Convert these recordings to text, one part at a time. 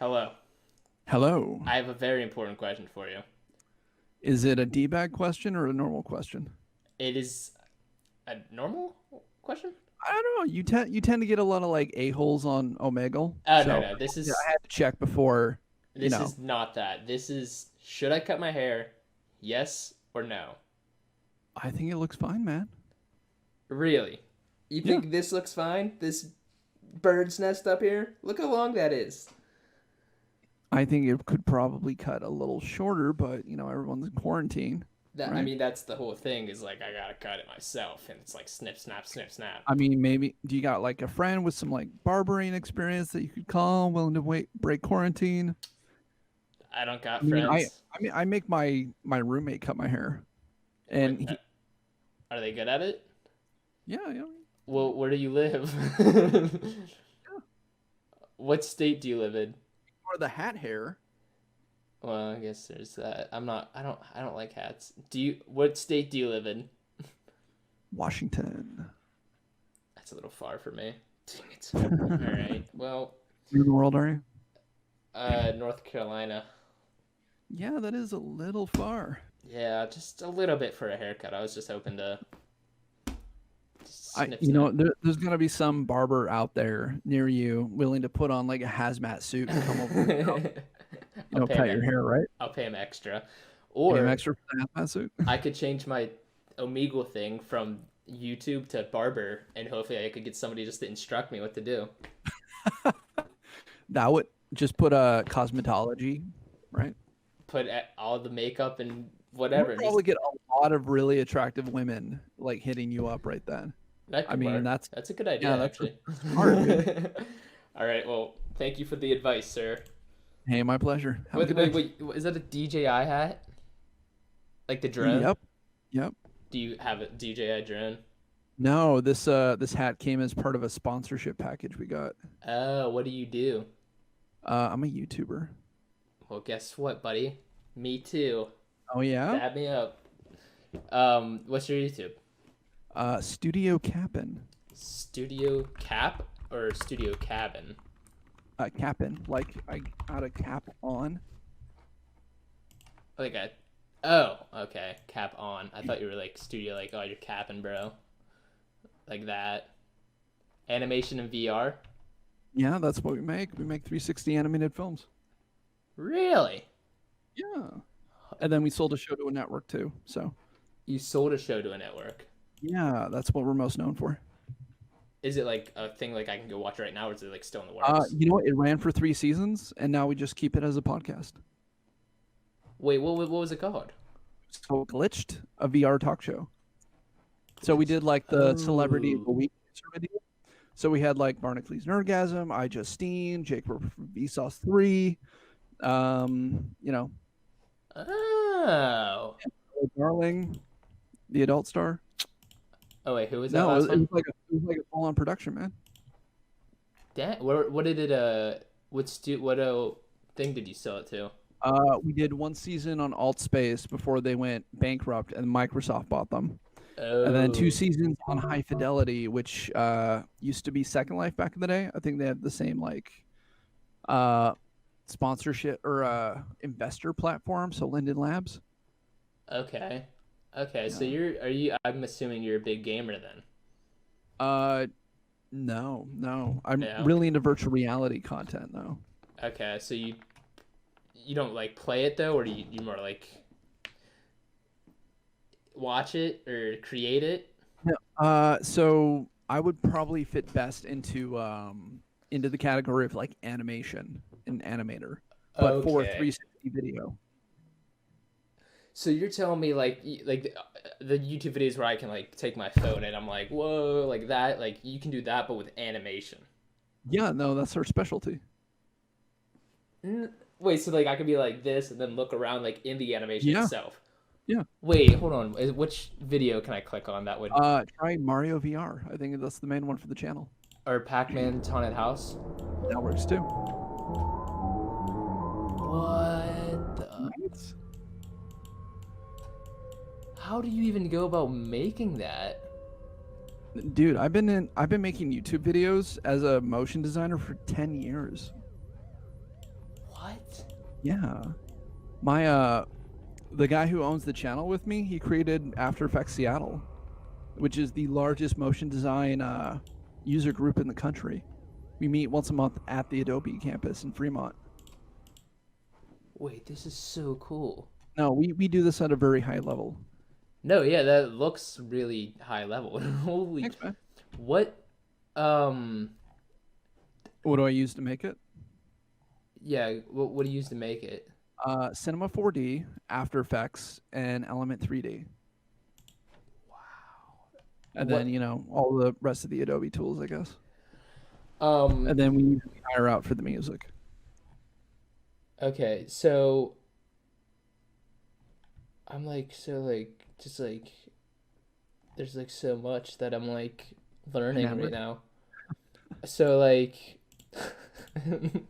Hello. Hello. I have a very important question for you. Is it a D-bag question or a normal question? It is a normal question? I don't know. You tend to get a lot of like a-holes on Omegle. Oh no So no. This yeah, I is had to check before, you this know. is not that. This is should I cut my hair? Yes or no? I think it looks fine, man. Really? You Yeah. think this looks fine? This bird's nest up here? Look how long that is. I think it could probably cut a little shorter, but everyone's in quarantine, That I right? mean that's the whole thing is like I gotta cut it myself and it's like snip snap snip snap. I mean, maybe do you got like a friend with some like barbering experience that you could call, willing to wait break quarantine? I don't I got mean, I friends. I mean, I make my roommate cut my hair, and What are they good at it? yeah, yeah. Well, where do you live? What state do you live in? Or the hat hair. Well, I guess there's that. I don't like hats. What state do you live in? Washington. That's a little far for me. Dang it. All Where right. Well, in the world are you? North Carolina. Yeah, that is a little far. Yeah, just a little bit for a haircut. I was just hoping to just I, snip you know, snap. there's gonna be some barber out there near you willing to put on like a hazmat suit and come over, I'll pay cut him. your hair, right? I'll pay him extra, Pay him or extra for the hazmat suit. I could change my Omegle thing from YouTube to barber, and hopefully I could get somebody just to instruct me what to do. That would just put a cosmetology, right? Put all the makeup and You whatever. would And just probably get a lot of really attractive women like hitting you up right then. that I could mean, work. that's That's a good yeah, idea, that's actually. smart, dude. All right. Well, thank you for the advice, sir. Hey, my pleasure. Have a Wait, good wait, day. wait. Is that a DJI hat? Like the drone? Yep, yep. Do you have a DJI drone? No, this hat came as part of a sponsorship package we got. Oh, what do you do? I'm a YouTuber. Well, guess what, buddy? Me too. Oh yeah? Dab me up. What's your YouTube? Studio Capon. Studio Cap or Studio Cabin? Capon. Like I got a cap on. Like a. Oh, okay. Cap on. I thought you were like studio, like oh, you're capping, bro. Like that. Animation and VR. Yeah, that's what we make. We make 360 animated films. Really? Yeah. And then we sold a show to a network too. So You sold a show to a network. yeah, that's what we're most known for. Is it like a thing like I can go watch right now, or is it like still in the works? You know what? It ran for 3 seasons, and now we just keep it as a podcast. Wait, what was it called? So glitched, a VR talk show. So we did like the celebrity of the Oh. week sort of deal. So we had like Barnacle Nerdgasm, I Justine, Jake from Vsauce 3, you know, Oh. Darling, the adult star. Oh wait, who was that No, last it one? was like a full on production, man. What did it what thing did you sell it to? We did 1 season on Alt Space before they went bankrupt and Microsoft bought them. And then 2 seasons on High Fidelity, which used to be Second Life back in the day. I think they had the same like sponsorship or investor platform, so Linden Labs. Okay. Okay, so Yeah. I'm assuming you're a big gamer then. Uh, no. I'm Yeah. really into virtual reality content though. Okay, so you don't like play it though, or do you more like watch it or create it? No. So I would probably fit best into the category of like animation, an animator, but for Okay. 360 video. So you're telling me like the YouTube videos where I can like take my phone and I'm like, whoa, like that, like you can do that, but with animation. Yeah, no, that's our specialty. Wait, so like I could be like this and then look around like in the animation Yeah, itself. yeah. Wait, hold on. Which video can I click on that would Try Mario VR. I think that's the main one for the channel. or Pac-Man's Haunted House? That works too. What the? Right? How do you even go about making that? Dude, I've been making YouTube videos as a motion designer for 10 years. Yeah. My the guy who owns the channel with me, he created After Effects Seattle, which is the largest motion design user group in the country. We meet once a month at the Adobe campus in Fremont. Wait, this is so cool. No, we do this at a very high level. No, yeah, that looks really high level. Holy, Thanks, man. what? Um, What do I use to make it? yeah, what do you use to make it? Cinema 4D, After Effects, and Element 3D. And then, What? all the rest of the Adobe tools, I guess. Um, And then we usually hire out for the music. okay, so I'm like, so like, just like, there's like so much that I'm like learning right Enamored. now. So like,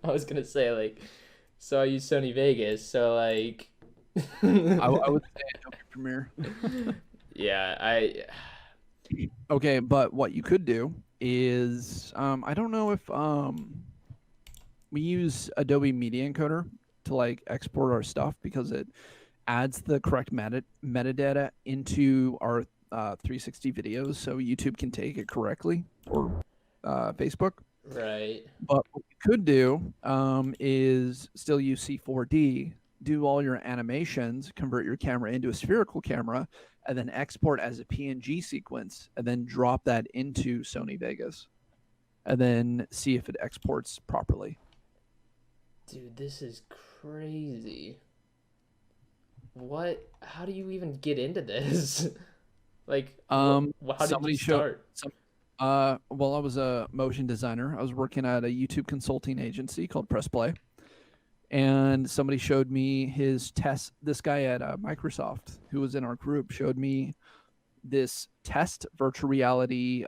I was gonna say like, so I use Sony Vegas, so like, I would say Adobe Premiere. yeah, I, Okay, but what you could do is, I don't know if we use Adobe Media Encoder to like export our stuff because it adds the correct metadata into our 360 videos, so YouTube can take it correctly, or Facebook. right. But what you could do is still use C4D, do all your animations, convert your camera into a spherical camera, and then export as a PNG sequence, and then drop that into Sony Vegas, and then see if it exports properly. Dude, this is crazy. What? How do you even get into this? Like, how did you Somebody showed start? some. Well, I was a motion designer. I was working at a YouTube consulting agency called Press Play, and somebody showed me his test. This guy at Microsoft, who was in our group, showed me this test virtual reality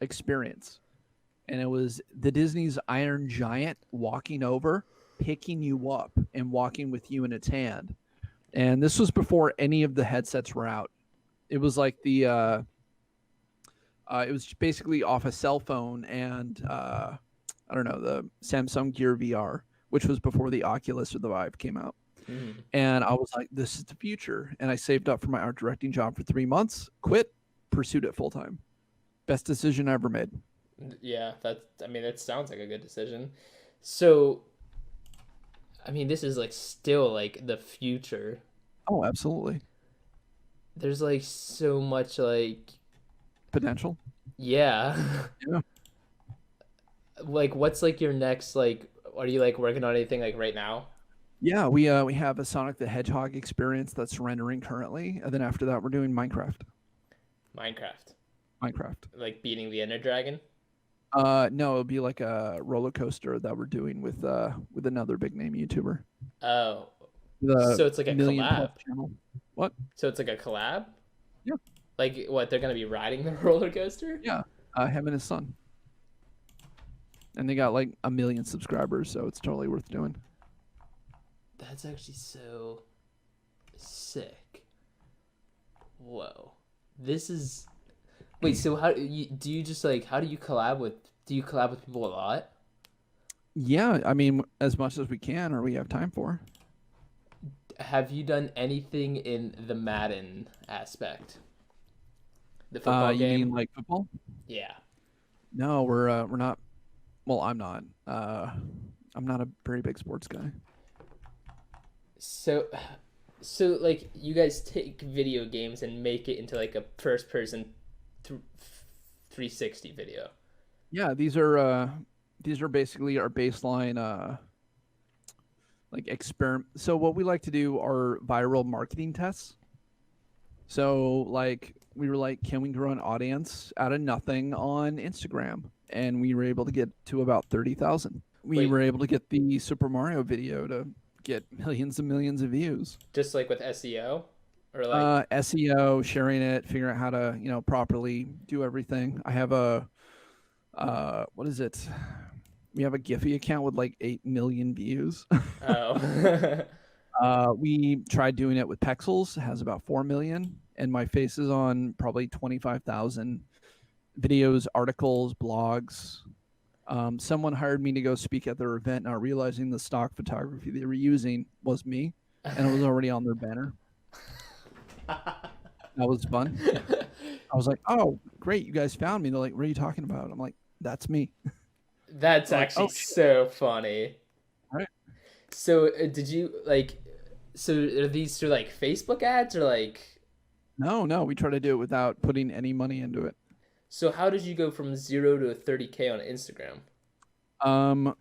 experience, and it was the Disney's Iron Giant walking over, picking you up, and walking with you in its hand. And this was before any of the headsets were out. It was like it was basically off a cell phone and I don't know, the Samsung Gear VR, which was before the Oculus or the Vive came out. Mm. And I was like, this is the future. And I saved up for my art directing job for 3 months, quit, pursued it full time. Best decision I ever made. Yeah, I mean, that sounds like a good decision. So, I mean, this is like still like the future. Oh, absolutely. There's like so much like, Potential. yeah. Yeah. Like, what's like your next like? Are you like working on anything like right now? Yeah, we have a Sonic the Hedgehog experience that's rendering currently, and then after that we're doing Minecraft. Minecraft, Minecraft. like beating the Ender Dragon. No, it'll be like a roller coaster that we're doing with another big name YouTuber. Oh, The so it's like a million plus collab. channel. What? So it's like a collab. Yeah. Like what? They're gonna be riding the roller coaster? Yeah. Him and his son. And they got like 1 million subscribers, so it's totally worth doing. That's actually so sick. Whoa. This is Wait, so do you just like how do you collab with people a lot? Yeah, I mean, as much as we can or we have time for. Have you done anything in the Madden aspect? The football You mean game? like football? Yeah. No, we're not. Well, I'm not. I'm not a very big sports guy. So so like you guys take video games and make it into like a first person th- 360 video. Yeah, these are basically our baseline like experiment. So what we like to do are viral marketing tests. So like we were like, can we grow an audience out of nothing on Instagram? And we were able to get to about 30,000. We Wait, were able to get the Super Mario video to get millions and millions of views. just like with SEO or like SEO, sharing it, figuring out how to properly do everything. I have a what is it? We have a Giphy account with like 8 million views. oh. We tried doing it with Pexels. It has about 4 million, and my face is on probably 25,000 videos, articles, blogs. Someone hired me to go speak at their event, not realizing the stock photography they were using was me, and it was already on their banner. That was fun. I was like, "Oh, great, you guys found me." They're like, "What are you talking about?" I'm like, "That's me." That's They're like, actually "Oh shit!" so funny. All right. So did you like? So are these through like Facebook ads or like? No, no, we try to do it without putting any money into it. So how did you go from 0 to 30K on Instagram?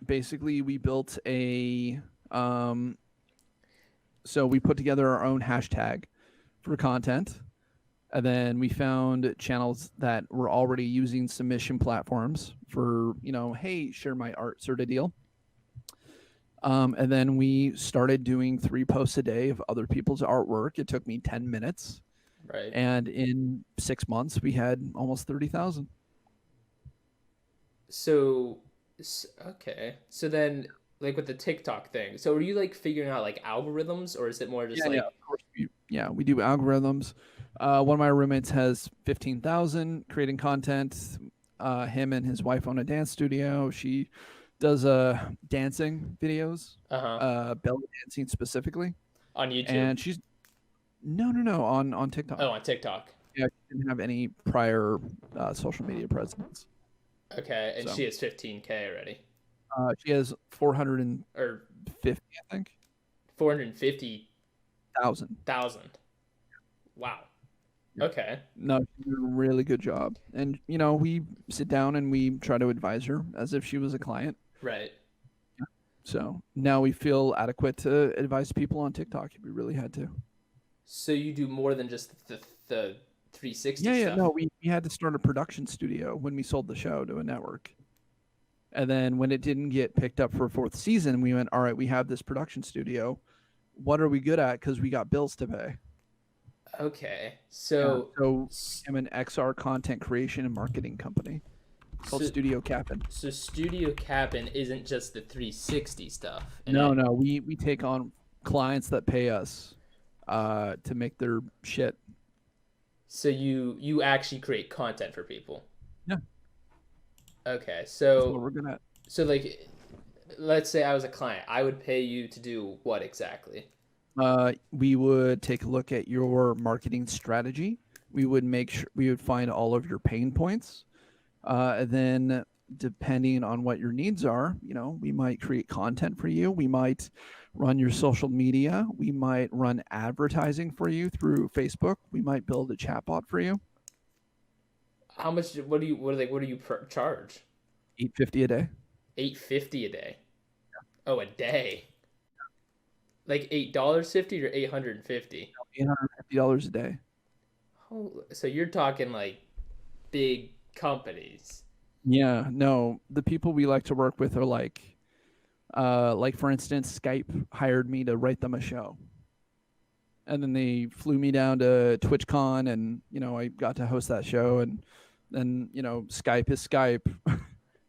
Basically, we built a so we put together our own hashtag for content, and then we found channels that were already using submission platforms for, hey, share my art sort of deal. And then we started doing 3 posts a day of other people's artwork. It took me 10 minutes. Right. And in 6 months, we had almost 30,000. So, okay. So then, like with the TikTok thing, so are you like figuring out like algorithms, or is it more just Yeah, yeah, like, of course. We do algorithms. One of my roommates has 15,000 creating content. Him and his wife own a dance studio. She does dancing videos, uh-huh, belly dancing specifically. on YouTube? And she's no on TikTok. Oh, on TikTok. Yeah, she didn't have any prior social media presence. Okay, and So she has 15K already, she has 450, or I think, 450,000. thousand. Wow. Yeah. Okay. No, she did a really good job. And we sit down and we try to advise her as if she was a client. Right. So now we feel adequate to advise people on TikTok if we really had to. So you do more than just the 360 Yeah, yeah. stuff. No, we had to start a production studio when we sold the show to a network. And then when it didn't get picked up for a 4th season, we went, all right, we have this production studio. What are we good at? Because we got bills to pay. Okay. Yeah. So So I'm an XR content creation and marketing company called so, Studio Capon. so Studio Capon isn't just the 360 stuff. And No, no, we take on clients that pay us to make their shit. so you actually create content for people. Yeah, Okay. that's what we're good at. So like let's say I was a client. I would pay you to do what exactly? We would take a look at your marketing strategy. We would make sure we would find all of your pain points. And then depending on what your needs are, we might create content for you. We might run your social media. We might run advertising for you through Facebook. We might build a chatbot for you. How much what do you charge? $850 a day. 850 a day. Oh, a day. Like $8.50 or 850? $850 a day. Oh, so you're talking like big companies. Yeah, no, the people we like to work with are like for instance, Skype hired me to write them a show. And then they flew me down to TwitchCon and, I got to host that show and then, Skype is Skype.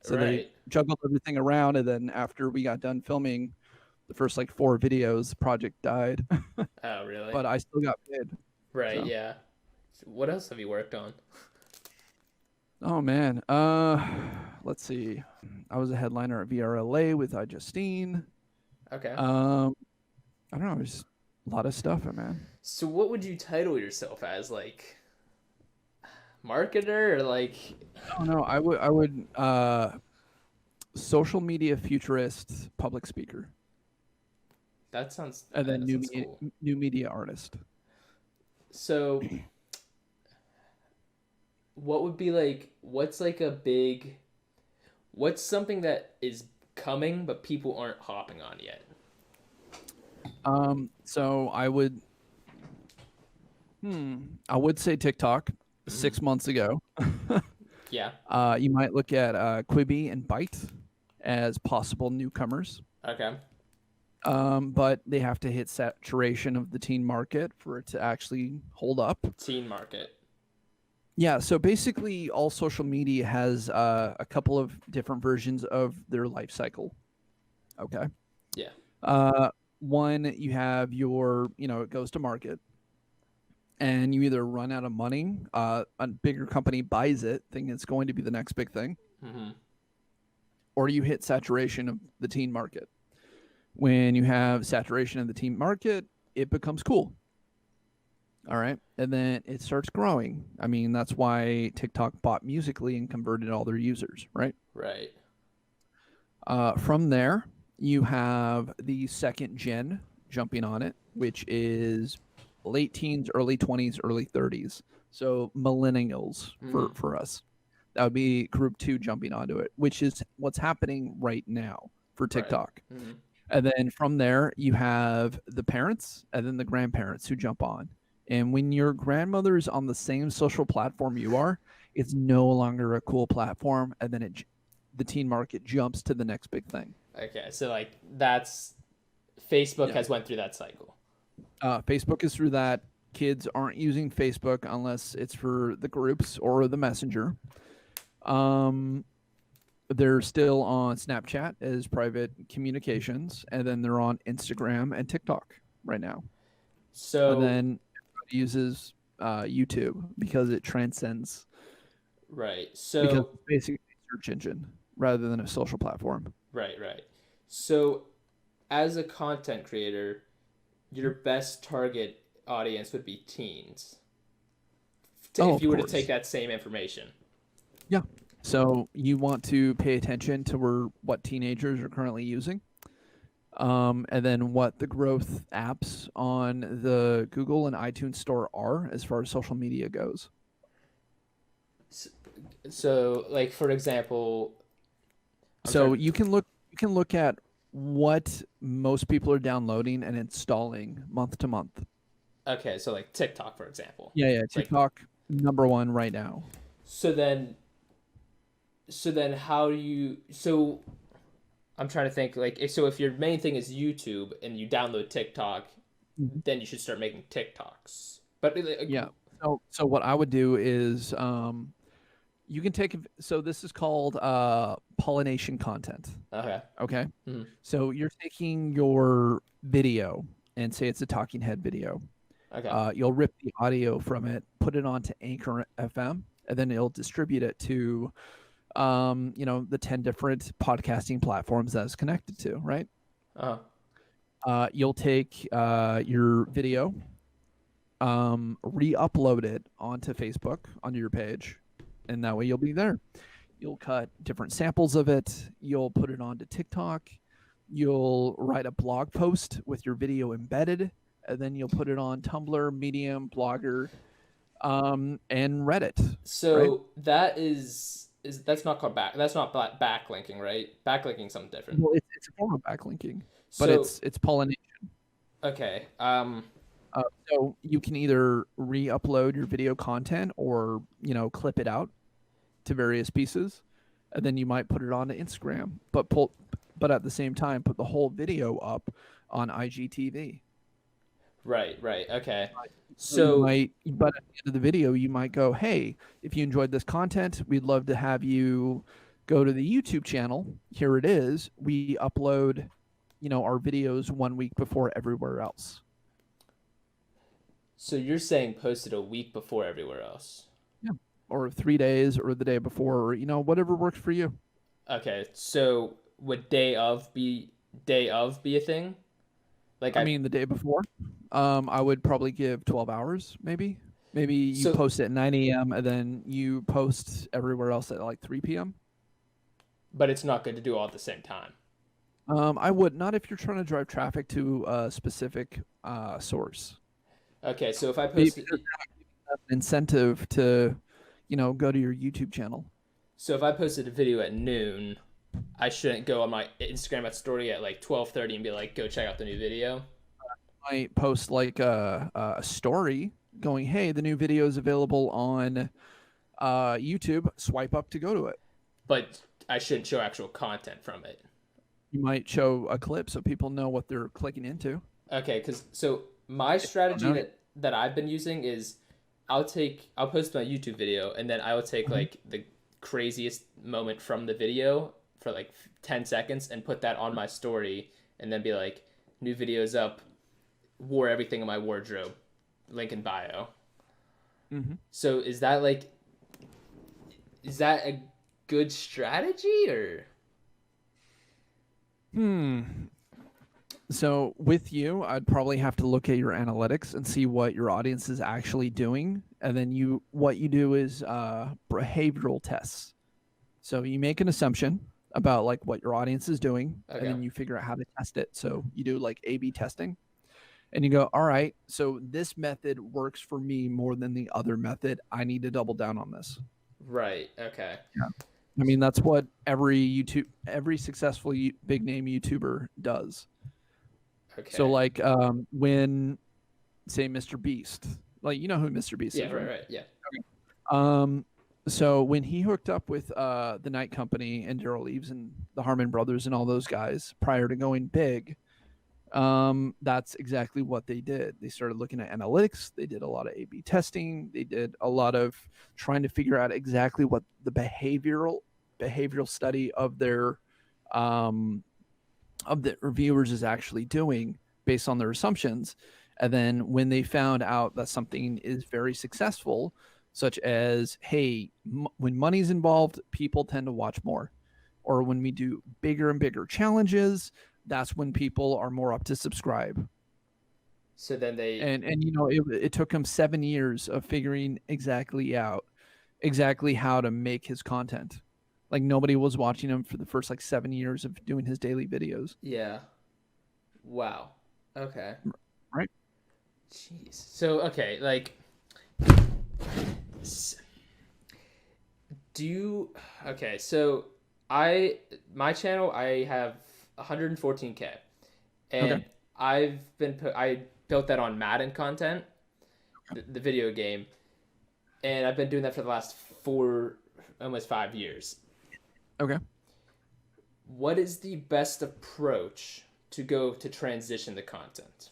So they Right. juggled everything around and then after we got done filming the first like 4 videos, the project died. Oh, really? But I still got paid. Right, So, yeah. What else have you worked on? oh man. Let's see. I was a headliner at VRLA with Justine. Okay. I don't know, there's a lot of stuff, man. So what would you title yourself as? Like marketer or like I don't know. I would social media futurist public speaker. that sounds And then that sounds cool. new media artist. So what would be like what's something that is coming but people aren't hopping on yet? So I would say TikTok 6 months ago. Yeah. You might look at Quibi and Byte as possible newcomers. Okay. But they have to hit saturation of the teen market for it to actually hold up. Teen market. Yeah, so basically all social media has a couple of different versions of their life cycle. Okay. Yeah. One, you have your, it goes to market and you either run out of money, a bigger company buys it, thinking it's going to be the next big thing, Mm-hmm. or you hit saturation of the teen market. When you have saturation of the teen market, it becomes cool. All right. And then it starts growing. I mean, that's why TikTok bought Musical.ly and converted all their users, right? Right. From there, you have the second gen jumping on it, which is late teens, early 20s, early 30s. So millennials for us. That would be group 2 jumping onto it, which is what's happening right now for TikTok. Right. Mm-hmm. And then from there, you have the parents and then the grandparents who jump on. And when your grandmother is on the same social platform you are, it's no longer a cool platform. And then the teen market jumps to the next big thing. Okay, so like that's Facebook has went through that cycle. Facebook is through that. Kids aren't using Facebook unless it's for the groups or the messenger. They're still on Snapchat as private communications, and then they're on Instagram and TikTok right now. So and then everybody uses YouTube because it transcends. Right. So because it's basically a search engine rather than a social platform. Right. So as a content creator, your best target audience would be teens. If you were to take that same information. Yeah. So you want to pay attention to what teenagers are currently using, and then what the growth apps on the Google and iTunes store are as far as social media goes. So like for example, you can look at what most people are downloading and installing month to month. Okay, so like TikTok, for example. Yeah, TikTok number 1 right now. So then how do you? So I'm trying to think. Like, so if your main thing is YouTube and you download TikTok, then you should start making TikToks. But yeah. So what I would do is you can take. So this is called pollination content. Okay. Okay. Mm-hmm. So you're taking your video and say it's a talking head video. Okay. You'll rip the audio from it, put it onto Anchor FM, and then it'll distribute it to, the 10 different podcasting platforms that it's connected to, right? You'll take your video, re-upload it onto Facebook, onto your page, and that way you'll be there. You'll cut different samples of it. You'll put it onto TikTok. You'll write a blog post with your video embedded, and then you'll put it on Tumblr, Medium, Blogger, and Reddit. So right? that's not called that's not backlinking, right? Backlinking something different. Well, it's a form of backlinking, but it's pollination. Okay. So you can either re-upload your video content or clip it out to various pieces, and then you might put it onto Instagram, but at the same time put the whole video up on IGTV. Right. Okay. So but at the end of the video, you might go, hey, if you enjoyed this content, we'd love to have you go to the YouTube channel. Here it is. We upload, our videos 1 week before everywhere else. So you're saying post it a week before everywhere else? Yeah. Or 3 days or the day before, or, whatever works for you. Okay. So would day of be a thing? Like I mean, the day before, I would probably give 12 hours, maybe. Maybe you post at 9 a.m. and then you post everywhere else at like 3 p.m. But it's not good to do all at the same time. I would not if you're trying to drive traffic to a specific source. Okay, so if I post an incentive to, go to your YouTube channel. So if I posted a video at noon, I shouldn't go on my Instagram story at like 12:30 and be like, go check out the new video. I might post like a story going, hey, the new video is available on YouTube. Swipe up to go to it. But I shouldn't show actual content from it. You might show a clip so people know what they're clicking into. Okay, so my strategy that I've been using is I'll post my YouTube video and then I will take like the craziest moment from the video for like 10 seconds and put that on my story and then be like, new videos up, wore everything in my wardrobe, link in bio. Mm-hmm. So is that a good strategy or? So with you, I'd probably have to look at your analytics and see what your audience is actually doing, and then what you do is behavioral tests. So you make an assumption about like what your audience is doing, and Okay. then you figure out how to test it. So you do like A/B testing, and you go, all right, so this method works for me more than the other method. I need to double down on this. Right. Okay. Yeah. I mean, that's what every successful big name YouTuber does. Okay. So like when say Mr. Beast, like you know who Mr. Beast Yeah. is, Right. Right. Yeah. So when he hooked up with the Night Company and Daryl Eves and the Harmon brothers and all those guys prior to going big, that's exactly what they did. They started looking at analytics. They did a lot of A/B testing. They did a lot of trying to figure out exactly what the behavioral study of their reviewers is actually doing based on their assumptions. And then when they found out that something is very successful, such as, hey, when money's involved, people tend to watch more. Or when we do bigger and bigger challenges, that's when people are more up to subscribe. So then they and you know it took him 7 years of figuring exactly how to make his content. Like nobody was watching him for the first like 7 years of doing his daily videos. Yeah. Wow. Okay. Right. Jeez. So okay, like okay, so my channel I have 114K. And Okay. I built that on Madden content, the video game. And I've been doing that for the last almost 5 years. Okay. What is the best approach to go to transition the content?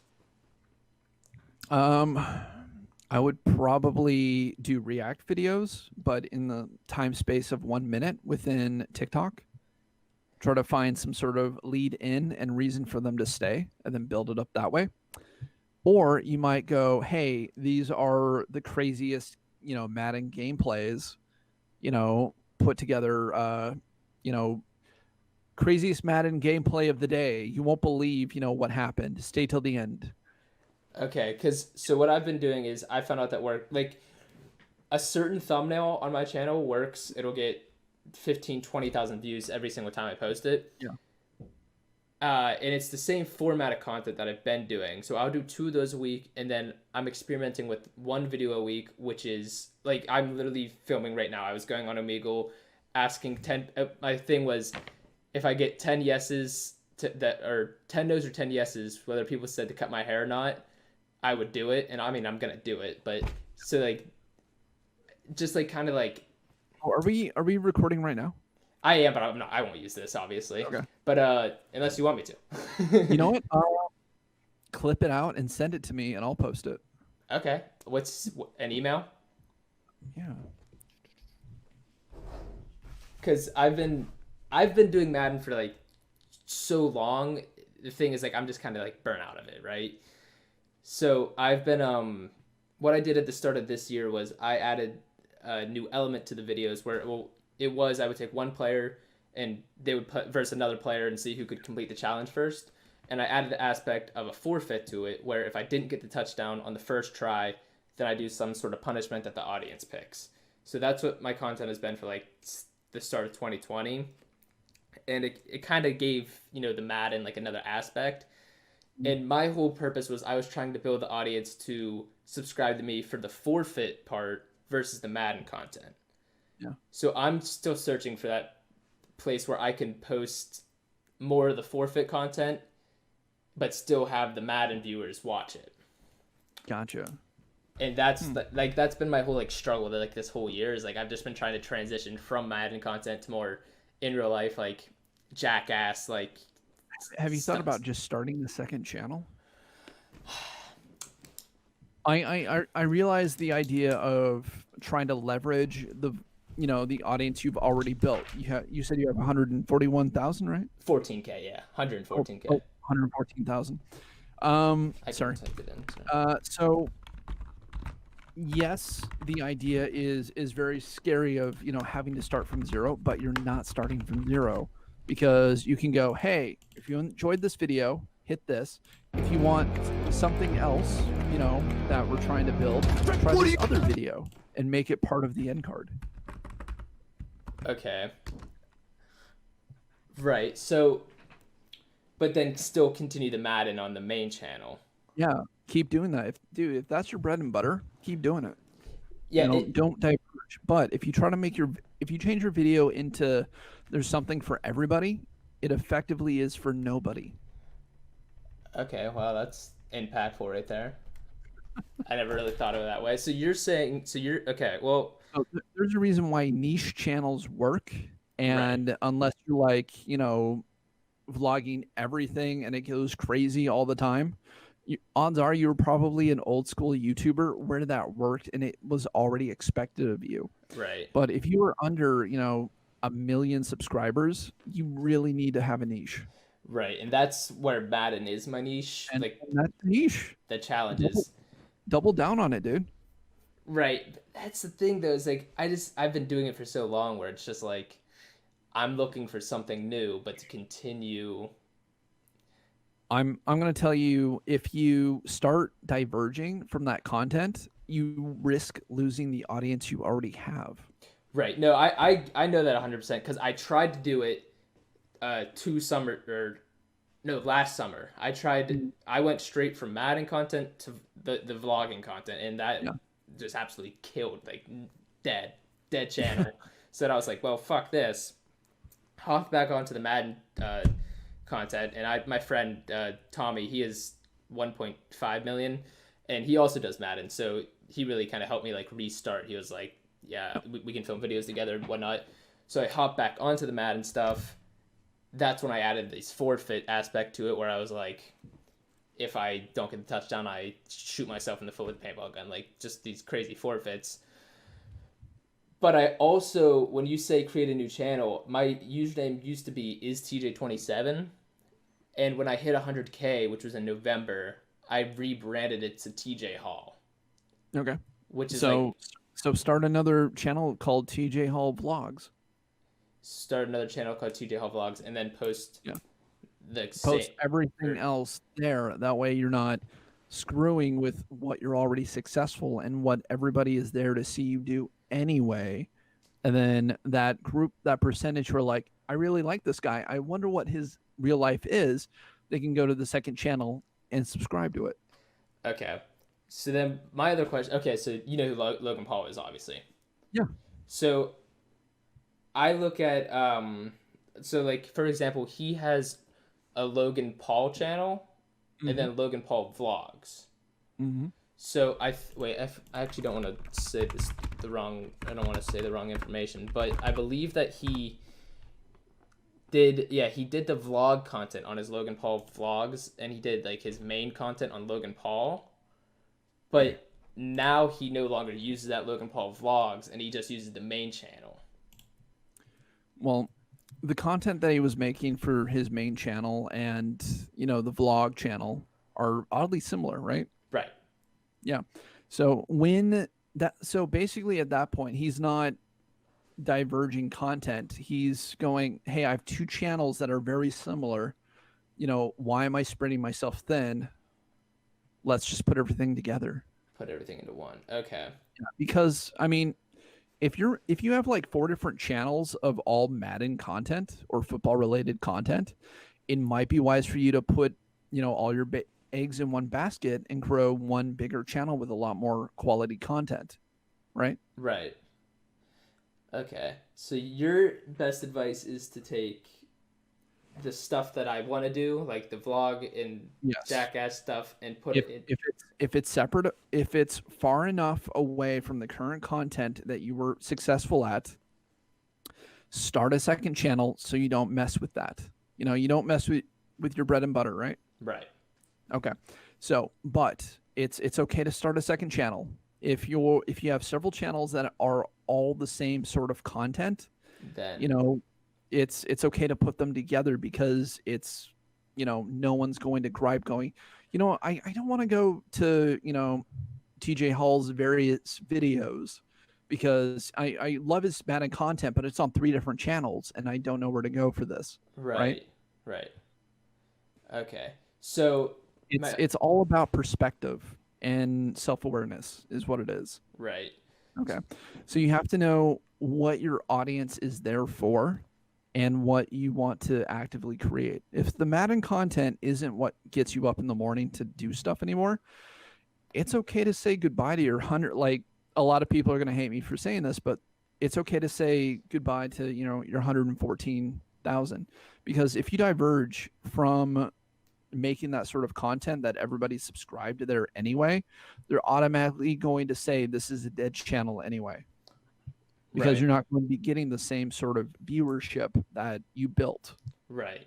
I would probably do React videos, but in the time space of 1 minute within TikTok. Try to find some sort of lead in and reason for them to stay, and then build it up that way. Or you might go, hey, these are the craziest, Madden gameplays, put together, craziest Madden gameplay of the day. You won't believe, what happened. Stay till the end. Okay, so what I've been doing is I found out that like a certain thumbnail on my channel works. It'll get 20,000 views every single time I post it. Yeah. And it's the same format of content that I've been doing. So I'll do 2 of those a week, and then I'm experimenting with 1 video a week, which is like I'm literally filming right now. I was going on Omegle, asking 10. My thing was, if I get 10 yeses or 10 no's or 10 yeses, whether people said to cut my hair or not, I would do it. And I mean, I'm gonna do it. But so like, just like kind of like. Oh, are we recording right now? I am, but I'm not. I won't use this, obviously. Okay. But unless you want me to. You know what? Clip it out and send it to me, and I'll post it. Okay. What's an email? Yeah. Because I've been doing Madden for like so long. The thing is, like, I'm just kind of like burnt out of it, right? So I've been what I did at the start of this year was I added a new element to the videos where I would take one player and they would put versus another player and see who could complete the challenge first. And I added the aspect of a forfeit to it, where if I didn't get the touchdown on the first try, then I do some sort of punishment that the audience picks. So that's what my content has been for like the start of 2020. And it kind of gave, the Madden like another aspect. And my whole purpose was I was trying to build the audience to subscribe to me for the forfeit part versus the Madden content. Yeah. So I'm still searching for that place where I can post more of the forfeit content, but still have the Madden viewers watch it. Gotcha. And that's that's been my whole like struggle like this whole year is like I've just been trying to transition from Madden content to more in real life like jackass like. Have you thought about just starting the second channel? I realize the idea of trying to leverage the audience you've already built. You said you have 141,000, right? 14K, yeah, 114K. 114,000. Sorry. Type it in, so yes, the idea is very scary of having to start from zero, but you're not starting from zero because you can go, hey, if you enjoyed this video, hit this. If you want something else, that we're trying to build, try this other video and make it part of the end card. Okay. Right. So, but then still continue the Madden on the main channel. Yeah, keep doing that. If that's your bread and butter, keep doing it. Yeah. Don't diverge. But if you try to if you change your video into there's something for everybody, it effectively is for nobody. Okay, well, that's impactful right there. I never really thought of it that way. So you're saying, okay, well. So there's a reason why niche channels work. And right. Unless you're like, vlogging everything and it goes crazy all the time, odds are you were probably an old school YouTuber where that worked and it was already expected of you. Right. But if you were under, 1 million subscribers, you really need to have a niche. Right, and that's where Madden is my niche. And that's niche. The challenge is double down on it, dude. Right, but that's the thing though. Is like I've been doing it for so long where it's just like I'm looking for something new, but to continue. I'm gonna tell you, if you start diverging from that content, you risk losing the audience you already have. Right. No, I know that 100% because I tried to do it. Last summer I went straight from Madden content to the vlogging content, and that just absolutely killed, like dead channel. So I was like, well, fuck this, hopped back onto the Madden content, and my friend Tommy, he is 1.5 million and he also does Madden, so he really kind of helped me like restart. He was like, yeah, we can film videos together and whatnot. So I hopped back onto the Madden stuff. That's when I added this forfeit aspect to it, where I was like, if I don't get the touchdown, I shoot myself in the foot with a paintball gun. Like, just these crazy forfeits. But I also, when you say create a new channel, my username used to be istj27. And when I hit 100K, which was in November, I rebranded it to TJ Hall. Okay. Which is so start another channel called TJ Hall Vlogs. Start another channel called TJ Hall Vlogs, and then post everything else there. That way you're not screwing with what you're already successful and what everybody is there to see you do anyway. And then that percentage who are like, I really like this guy, I wonder what his real life is, they can go to the second channel and subscribe to it. Okay. So then my other question, okay, so you know who Logan Paul is, obviously. Yeah. So I look at, so like, for example, he has a Logan Paul channel, and then Logan Paul Vlogs. Mm-hmm. So I actually don't want to say the wrong information, but I believe that he did the vlog content on his Logan Paul Vlogs, and he did like his main content on Logan Paul, but now he no longer uses that Logan Paul Vlogs, and he just uses the main channel. Well, the content that he was making for his main channel and, the vlog channel are oddly similar, right? Right. Yeah. So basically at that point, he's not diverging content. He's going, hey, I have two channels that are very similar. Why am I spreading myself thin? Let's just put everything together. Put everything into one. Okay. Yeah, because, I mean, if you have like 4 different channels of all Madden content or football related content, it might be wise for you to put, all your eggs in one basket and grow one bigger channel with a lot more quality content. Right? Right. Okay. So your best advice is to take the stuff that I want to do, like the vlog and jackass stuff, and put it in. If it's separate, if it's far enough away from the current content that you were successful at, start a second channel so you don't mess with that. You don't mess with your bread and butter, right? Right. Okay. So, but it's okay to start a second channel. If you have several channels that are all the same sort of content, then it's okay to put them together, because it's no one's going to gripe going, I don't want to go to TJ Hall's various videos because I love his Madden content, but it's on 3 different channels and I don't know where to go for this, right? Right. Right. Okay. So my It's all about perspective and self-awareness is what it is. right. Okay. So you have to know what your audience is there for and what you want to actively create. If the Madden content isn't what gets you up in the morning to do stuff anymore, it's okay to say goodbye to your 100, like a lot of people are going to hate me for saying this, but it's okay to say goodbye to, your 114,000, because if you diverge from making that sort of content that everybody's subscribed to there anyway, they're automatically going to say this is a dead channel anyway, because Right. you're not going to be getting the same sort of viewership that you built. Right.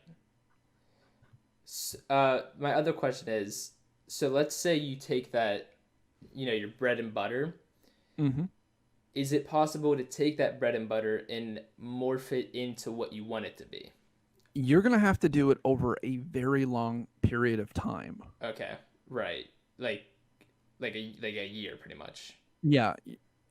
My other question is, so let's say you take that, your bread and butter. Mm-hmm. Is it possible to take that bread and butter and morph it into what you want it to be? You're going to have to do it over a very long period of time. Okay. Right. Like a year pretty much. Yeah,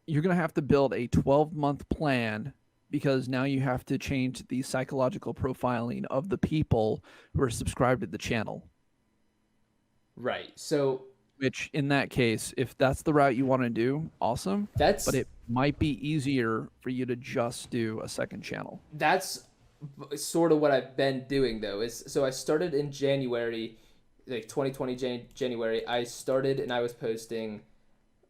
you're going to have to build a 12-month plan, because now you have to change the psychological profiling of the people who are subscribed to the channel. Right. So Which, in that case, if that's the route you want to do, awesome. that's But it might be easier for you to just do a second channel. that's sort of what I've been doing though. Is so I started in January, like 2020 January. I started and I was posting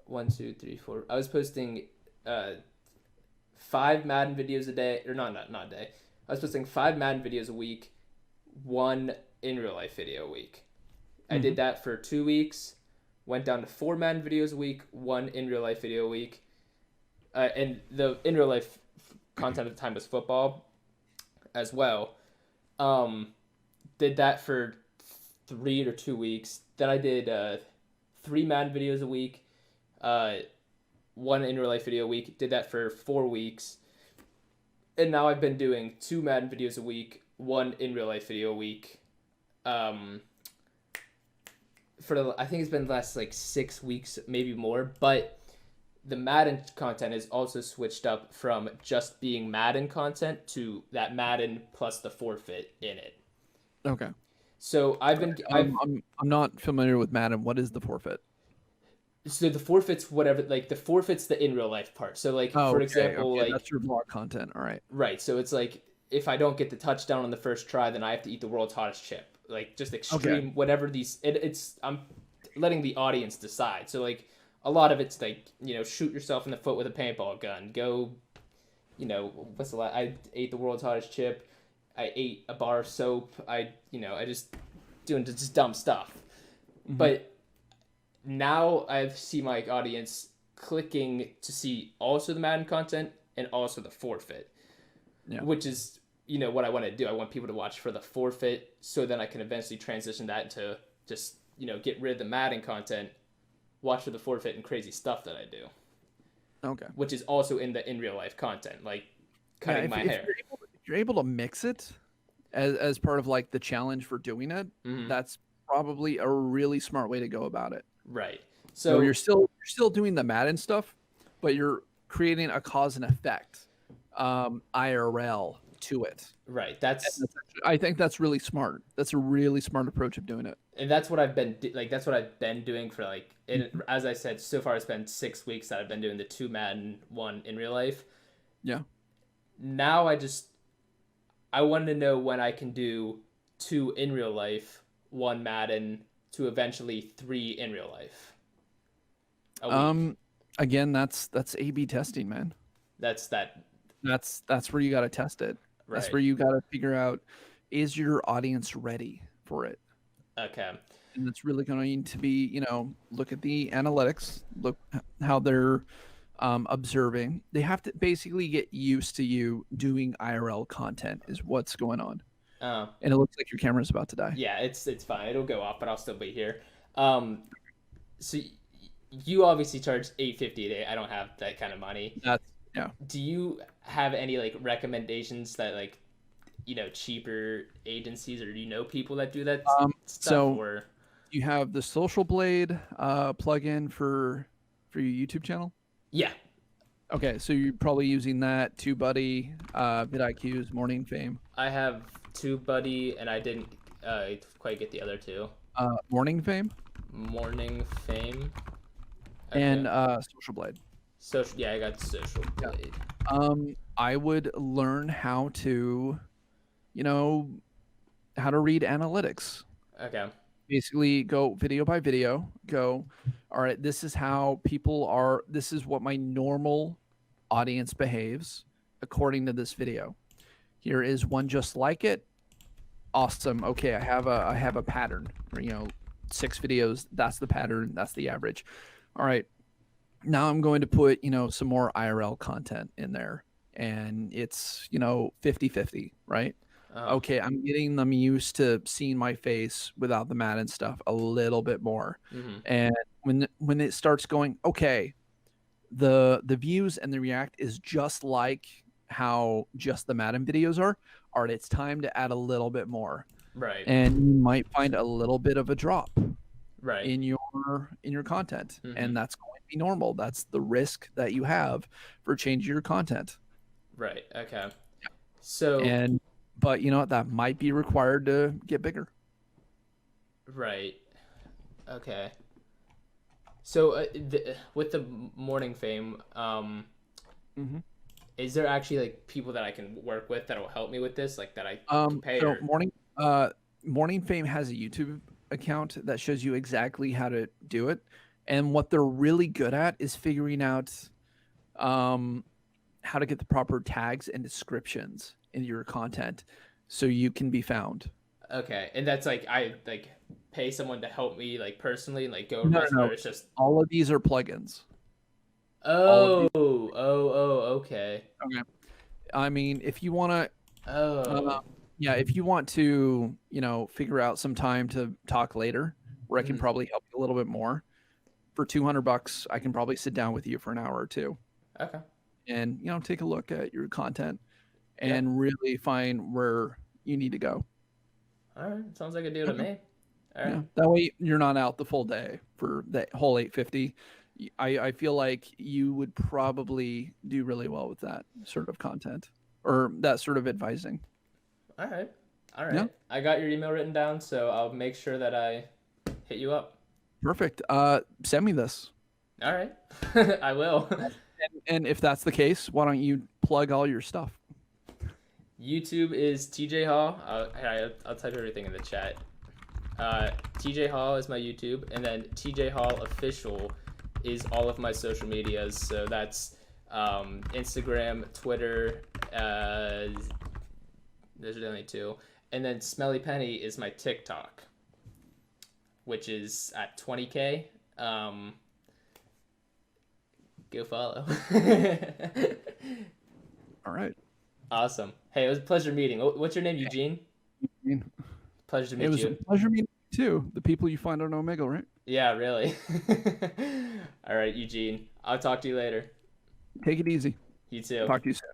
one, two, three, four. I was posting 5 Madden videos a day, or not a day. I was posting 5 Madden videos a week, one in real life video a week. I did that for 2 weeks. Went down to 4 Madden videos a week, one in real life video a week. And the in real life content at the time was football as well. Did that for 3 or 2 weeks. Then I did 3 Madden videos a week, one in real life video a week. Did that for 4 weeks. And now I've been doing 2 Madden videos a week, one in real life video a week. I think it's been the last like 6 weeks, maybe more, but the Madden content is also switched up from just being Madden content to that Madden plus the forfeit in it. Okay. So I'm not familiar with Madden. What is the forfeit? so the forfeit's whatever, like the forfeit's the in real life part. So like Oh, for okay. example, Okay, like that's your vlog content. All right. right, so it's like if I don't get the touchdown on the first try, then I have to eat the world's hottest chip. Like just extreme whatever it's I'm letting the audience decide. So like a lot of it's like, shoot yourself in the foot with a paintball gun. Go, what's the last? I ate the world's hottest chip. I ate a bar of soap. I just doing just dumb stuff. Mm-hmm. But now I see my audience clicking to see also the Madden content and also the forfeit, which is, what I want to do. I want people to watch for the forfeit, so then I can eventually transition that into just, get rid of the Madden content, watch for the forfeit and crazy stuff that I do. Okay. Which is also in the in real life content, like cutting my hair. If you're able to mix it as part of like the challenge for doing it, that's probably a really smart way to go about it. Right. So you're still doing the Madden stuff, but you're creating a cause and effect IRL to it. Right. I think that's really smart. That's a really smart approach of doing it. And that's what I've been that's what I've been doing for as I said, so far it's been 6 weeks that I've been doing the 2 Madden, one in real life. Yeah. Now I want to know when I can do 2 in real life, 1 Madden, to eventually 3 in real life. Again, that's A/B testing, man. That's where you got to test it. Right. That's where you got to figure out, is your audience ready for it? Okay. And it's really going to be, look at the analytics, look how they're observing. They have to basically get used to you doing IRL content is what's going on. Oh. And it looks like your camera's about to die. Yeah, it's fine. It'll go off, but I'll still be here. So you obviously charge $850 a day. I don't have that kind of money. Yeah. Do you have any like recommendations that like, cheaper agencies, or do you know people that do that stuff? Or you have the Social Blade plugin for your YouTube channel? Yeah. Okay, so you're probably using that TubeBuddy, vidIQ's Morning Fame. I have TubeBuddy, and I didn't quite get the other two. Morning Fame Morning Fame. and Okay. Social Blade. Social. Yeah, I got Social Yeah. Blade. I would learn how to, how to read analytics. Okay. Basically, go video by video. Go, all right, this is how people are. This is what my normal audience behaves according to this video. Here is one just like it. Awesome. Okay, I have a pattern. 6 videos. That's the pattern. That's the average. All right. Now I'm going to put, some more IRL content in there, and it's 50-50, right? Okay, I'm getting them used to seeing my face without the Madden stuff a little bit more. And when it starts going, okay, the views and the react is just like how just the Madden videos are. All right, it's time to add a little bit more. Right. And you might find a little bit of a drop Right. in your content, and that's going to be normal. That's the risk that you have for changing your content. Right. Okay. So. But that might be required to get bigger. Right. Okay. So with the Morning Fame, is there actually like people that I can work with that will help me with this, like that I can pay? So Morning Fame has a YouTube account that shows you exactly how to do it, and what they're really good at is figuring out how to get the proper tags and descriptions in your content so you can be found. Okay, and that's like I like pay someone to help me like personally, like go. No. It's just all of these are plugins. Oh, okay. Okay. I mean, if you want to, if you want to, figure out some time to talk later, where I can probably help you a little bit more, for $200, I can probably sit down with you for an hour or two. Okay. And take a look at your content and really find where you need to go. All right, sounds like a deal to me. All right. Yeah. That way you're not out the full day for that whole 850. I feel like you would probably do really well with that sort of content or that sort of advising. All right. Yeah. I got your email written down, so I'll make sure that I hit you up. Perfect. Send me this. All right. I will. And if that's the case, why don't you plug all your stuff? YouTube is TJ Hall. I'll type everything in the chat. TJ Hall is my YouTube, and then TJ Hall Official is all of my social medias. So that's Instagram, Twitter. There's only 2, and then Smelly Penny is my TikTok, which is at 20K. Go follow. All right. Awesome. Hey, it was a pleasure meeting. What's your name, Eugene? Eugene. Pleasure to meet you. It was a pleasure meeting you too. The people you find on Omegle, right? Yeah, really. All right, Eugene. I'll talk to you later. Take it easy. You too. Talk to you soon.